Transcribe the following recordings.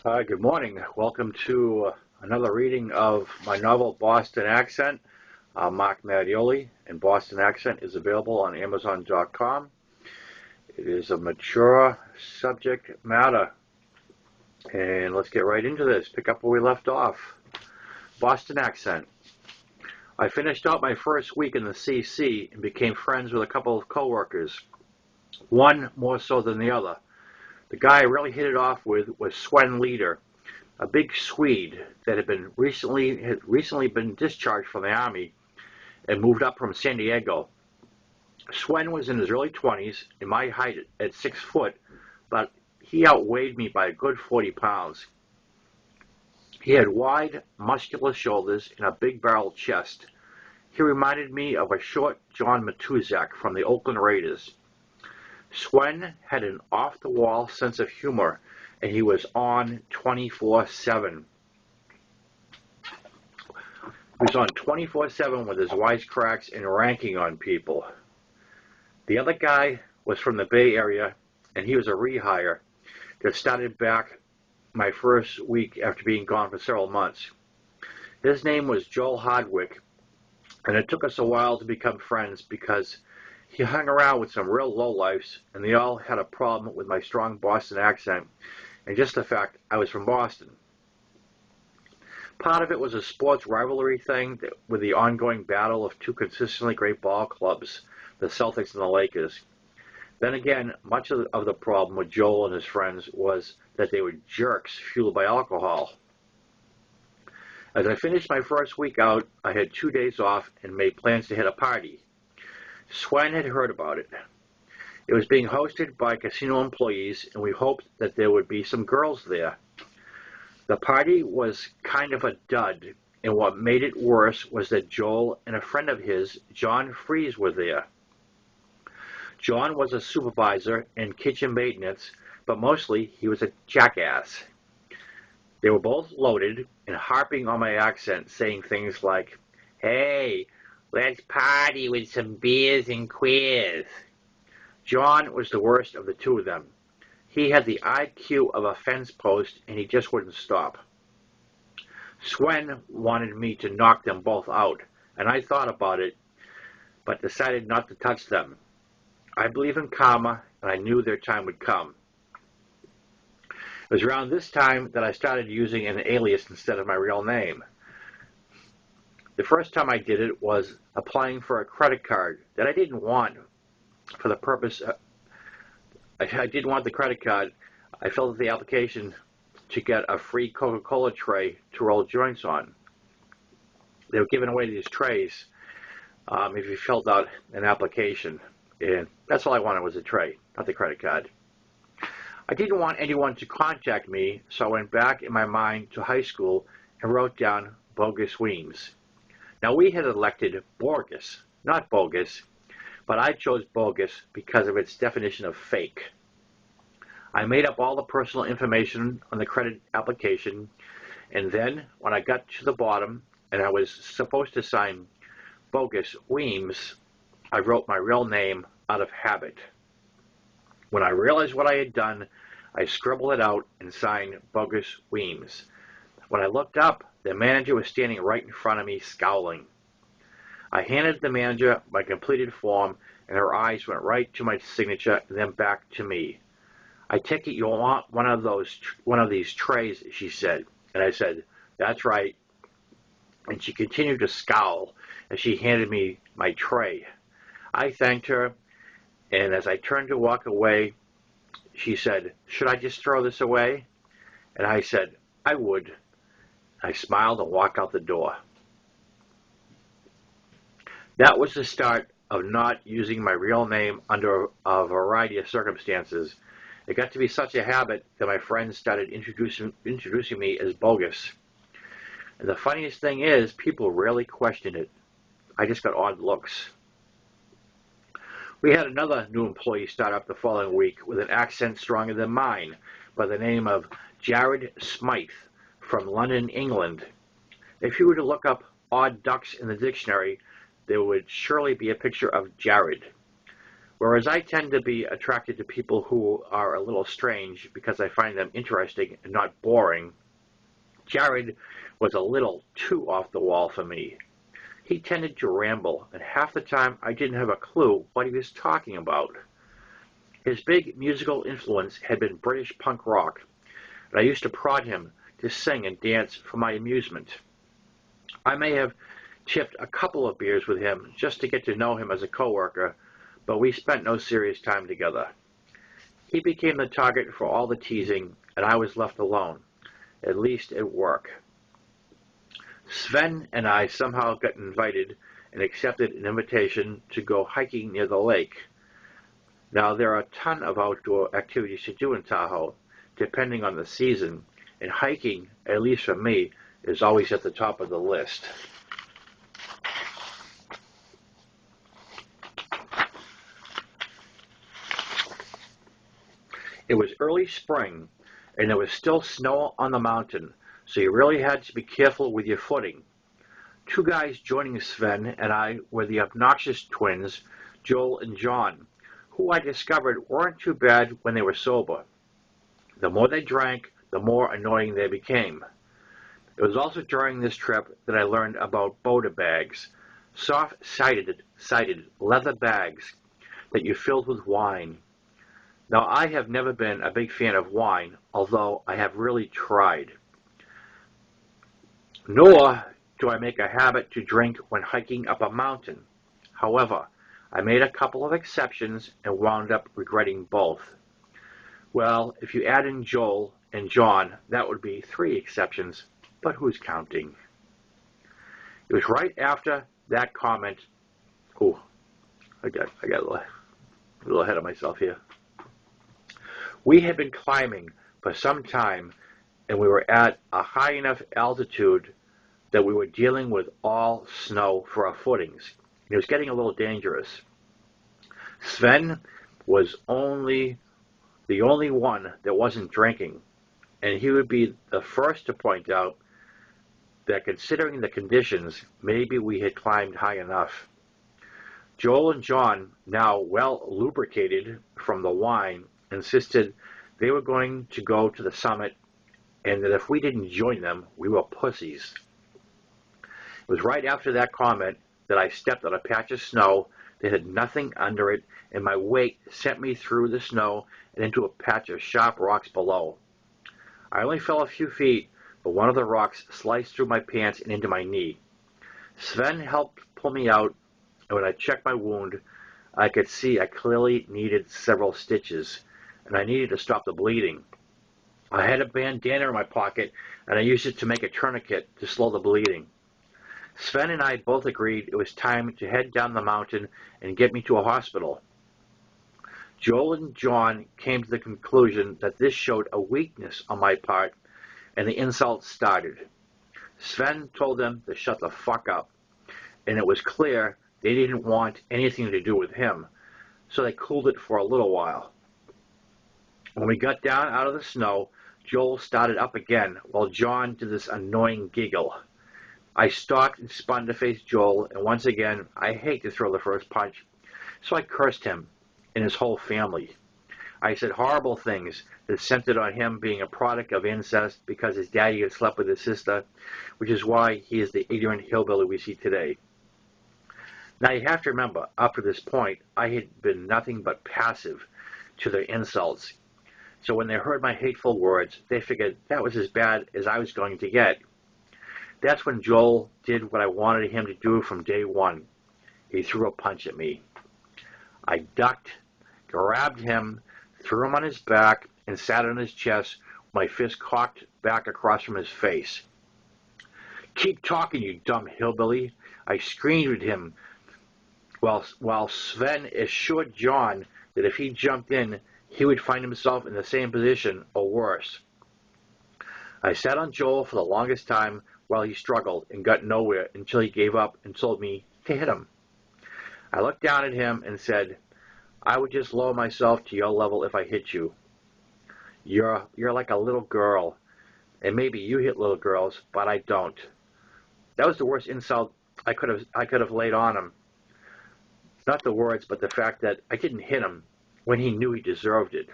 Hi, good morning. Welcome to another reading of my novel Boston Accent. I'm Mark Mattioli, and Boston Accent is available on Amazon.com. It is a mature subject matter, and let's get right into this. Pick up where we left off. Boston Accent. I finished out my first week in the CC and became friends with a couple of coworkers, one more so than the other. The guy I really hit it off with was Swen Leader, a big Swede that had recently been discharged from the army and moved up from San Diego. Swen was in his early 20s and my height at 6 foot, but he outweighed me by a good 40 pounds. He had wide, muscular shoulders and a big barrel chest. He reminded me of a short John Matuzak from the Oakland Raiders. Swen had an off-the-wall sense of humor, and he was on 24/7. He was on 24/7 with his wisecracks and ranking on people. The other guy was from the Bay Area, and he was a rehire that started back my first week after being gone for several months. His name was Joel Hardwick, and it took us a while to become friends because he hung around with some real lowlifes, and they all had a problem with my strong Boston accent and just the fact I was from Boston. Part of it was a sports rivalry thing with the ongoing battle of two consistently great ball clubs, the Celtics and the Lakers. Then again, much of the problem with Joel and his friends was that they were jerks fueled by alcohol. As I finished my first week out, I had 2 days off and made plans to hit a party. Swen had heard about it. It was being hosted by casino employees, and we hoped that there would be some girls there. The party was kind of a dud, and what made it worse was that Joel and a friend of his, John Freeze, were there. John was a supervisor in kitchen maintenance, but mostly he was a jackass. They were both loaded and harping on my accent, saying things like, "Hey, let's party with some beers and queers." John was the worst of the two of them. He had the IQ of a fence post, and he just wouldn't stop. Swen wanted me to knock them both out, and I thought about it, but decided not to touch them. I believe in karma, and I knew their time would come. It was around this time that I started using an alias instead of my real name. The first time I did it was applying for a credit card that I didn't want for the purpose I didn't want the credit card. I filled out the application to get a free Coca-Cola tray to roll joints on. They were giving away these trays if you filled out an application. And that's all I wanted was a tray, not the credit card. I didn't want anyone to contact me, so I went back in my mind to high school and wrote down Bogus Weems. Now, we had elected Borgus, not bogus, but I chose bogus because of its definition of fake. I made up all the personal information on the credit application, and then when I got to the bottom and I was supposed to sign Bogus Weems, I wrote my real name out of habit. When I realized what I had done, I scribbled it out and signed Bogus Weems. When I looked up, the manager was standing right in front of me, scowling. I handed the manager my completed form, and her eyes went right to my signature and then back to me. "I take it you want one of these trays," she said. And I said, "That's right." And she continued to scowl as she handed me my tray. I thanked her, and as I turned to walk away, she said, "Should I just throw this away?" And I said, "I would." I smiled and walked out the door. That was the start of not using my real name under a variety of circumstances. It got to be such a habit that my friends started introducing me as Bogus. And the funniest thing is, people rarely question it. I just got odd looks. We had another new employee start up the following week with an accent stronger than mine by the name of Jared Smythe from London, England. If you were to look up odd ducks in the dictionary, there would surely be a picture of Jared. Whereas I tend to be attracted to people who are a little strange because I find them interesting and not boring, Jared was a little too off the wall for me. He tended to ramble, and half the time I didn't have a clue what he was talking about. His big musical influence had been British punk rock, and I used to prod him to sing and dance for my amusement. I may have chipped a couple of beers with him just to get to know him as a coworker, but we spent no serious time together. He became the target for all the teasing, and I was left alone, at least at work. Sven and I somehow got invited and accepted an invitation to go hiking near the lake. Now, there are a ton of outdoor activities to do in Tahoe, depending on the season, and hiking, at least for me, is always at the top of the list. It was early spring, and there was still snow on the mountain, so you really had to be careful with your footing. Two guys joining Sven and I were the obnoxious twins, Joel and John, who I discovered weren't too bad when they were sober. The more they drank, the more annoying they became. It was also during this trip that I learned about Boda bags, soft-sided leather bags that you filled with wine. Now, I have never been a big fan of wine, although I have really tried. Nor do I make a habit to drink when hiking up a mountain. However, I made a couple of exceptions and wound up regretting both. Well, if you add in Joel and John, that would be 3 exceptions, but who's counting? It was right after that comment. Oh, I got a little ahead of myself here. We had been climbing for some time, and we were at a high enough altitude that we were dealing with all snow for our footings. It was getting a little dangerous. Sven was the only one that wasn't drinking, and he would be the first to point out that considering the conditions, maybe we had climbed high enough. Joel and John, now well lubricated from the wine, insisted they were going to go to the summit and that if we didn't join them, we were pussies. It was right after that comment that I stepped on a patch of snow that had nothing under it, and my weight sent me through the snow and into a patch of sharp rocks below. I only fell a few feet, but one of the rocks sliced through my pants and into my knee. Sven helped pull me out, and when I checked my wound, I could see I clearly needed several stitches, and I needed to stop the bleeding. I had a bandana in my pocket, and I used it to make a tourniquet to slow the bleeding. Sven and I both agreed it was time to head down the mountain and get me to a hospital. Joel and John came to the conclusion that this showed a weakness on my part, and the insults started. Sven told them to shut the fuck up, and it was clear they didn't want anything to do with him, so they cooled it for a little while. When we got down out of the snow, Joel started up again while John did this annoying giggle. I stalked and spun to face Joel, and once again, I hate to throw the first punch, so I cursed him and his whole family. I said horrible things that centered on him being a product of incest because his daddy had slept with his sister, which is why he is the ignorant hillbilly we see today. Now you have to remember, up to this point, I had been nothing but passive to their insults. So when they heard my hateful words, they figured that was as bad as I was going to get. That's when Joel did what I wanted him to do from day one. He threw a punch at me. I ducked, grabbed him, threw him on his back, and sat on his chest, my fist cocked back across from his face. "Keep talking, you dumb hillbilly," I screamed at him, while Sven assured John that if he jumped in, he would find himself in the same position or worse. I sat on Joel for the longest time while he struggled and got nowhere until he gave up and told me to hit him. I looked down at him and said, "I would just lower myself to your level if I hit you. You're like a little girl, and maybe you hit little girls, but I don't." That was the worst insult I could have laid on him. Not the words, but the fact that I didn't hit him when he knew he deserved it.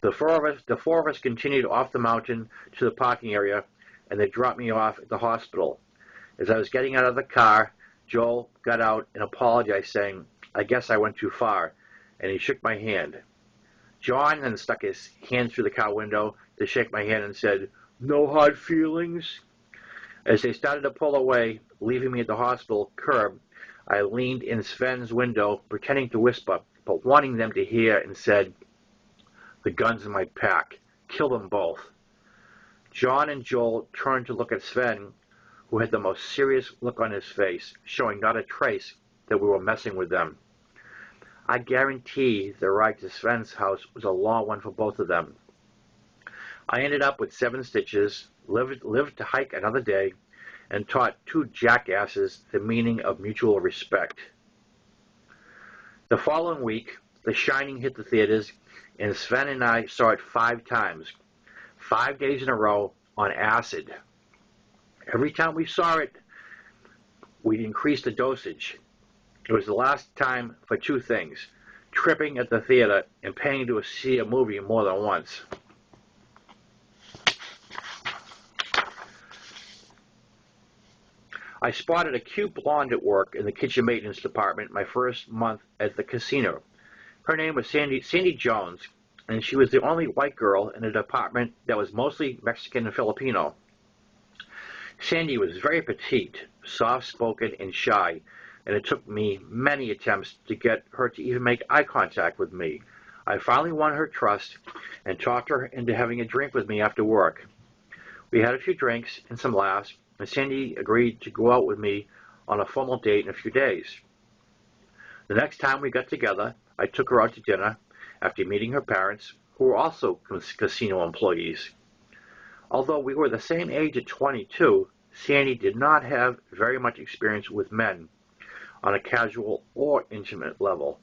The four of us continued off the mountain to the parking area, and they dropped me off at the hospital. As I was getting out of the car, Joel got out and apologized, saying, "I guess I went too far," and he shook my hand. John then stuck his hand through the car window to shake my hand and said, "No hard feelings." As they started to pull away, leaving me at the hospital curb, I leaned in Sven's window, pretending to whisper, but wanting them to hear, and said, "The gun's in my pack. Kill them both." John and Joel turned to look at Sven, who had the most serious look on his face, showing not a trace that we were messing with them. I guarantee the ride to Sven's house was a long one for both of them. I ended up with 7 stitches, lived to hike another day, and taught 2 jackasses the meaning of mutual respect. The following week, The Shining hit the theaters, and Sven and I saw it 5 times, 5 days in a row on acid. Every time we saw it, we increased the dosage. It was the last time for 2 things: tripping at the theater and paying to see a movie more than once. I spotted a cute blonde at work in the kitchen maintenance department my first month at the casino. Her name was Sandy Jones, and she was the only white girl in a department that was mostly Mexican and Filipino. Sandy was very petite, soft-spoken, and shy, and it took me many attempts to get her to even make eye contact with me. I finally won her trust and talked her into having a drink with me after work. We had a few drinks and some laughs, and Sandy agreed to go out with me on a formal date in a few days. The next time we got together, I took her out to dinner after meeting her parents, who were also casino employees. Although we were the same age at 22, Sandy did not have very much experience with men on a casual or intimate level.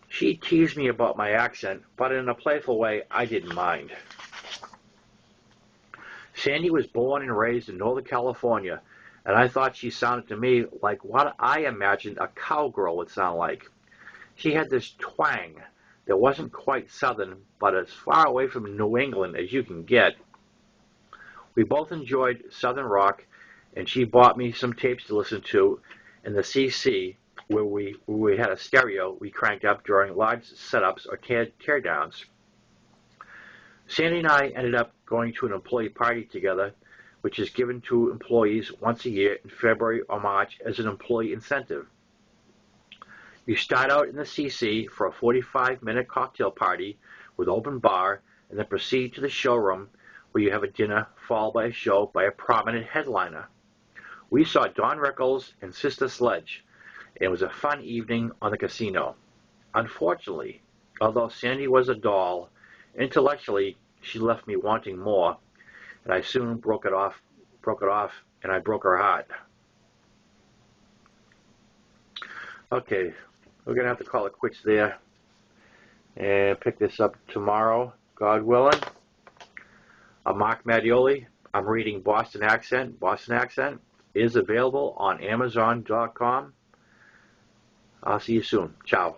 She teased me about my accent, but in a playful way I didn't mind. Sandy was born and raised in Northern California, and I thought she sounded to me like what I imagined a cowgirl would sound like. She had this twang that wasn't quite Southern, but as far away from New England as you can get. We both enjoyed Southern rock, and she bought me some tapes to listen to in the CC, where we had a stereo we cranked up during large setups or teardowns. Sandy and I ended up going to an employee party together, which is given to employees once a year in February or March as an employee incentive. You start out in the CC for a 45-minute cocktail party with open bar, and then proceed to the showroom where you have a dinner followed by a show by a prominent headliner. We saw Don Rickles and Sister Sledge, and it was a fun evening on the casino. Unfortunately, although Sandy was a doll, intellectually she left me wanting more, and I soon broke it off, and I broke her heart. Okay, we're going to have to call it quits there and pick this up tomorrow, God willing. I'm Mark Mattioli. I'm reading Boston Accent. Boston Accent is available on Amazon.com. I'll see you soon. Ciao.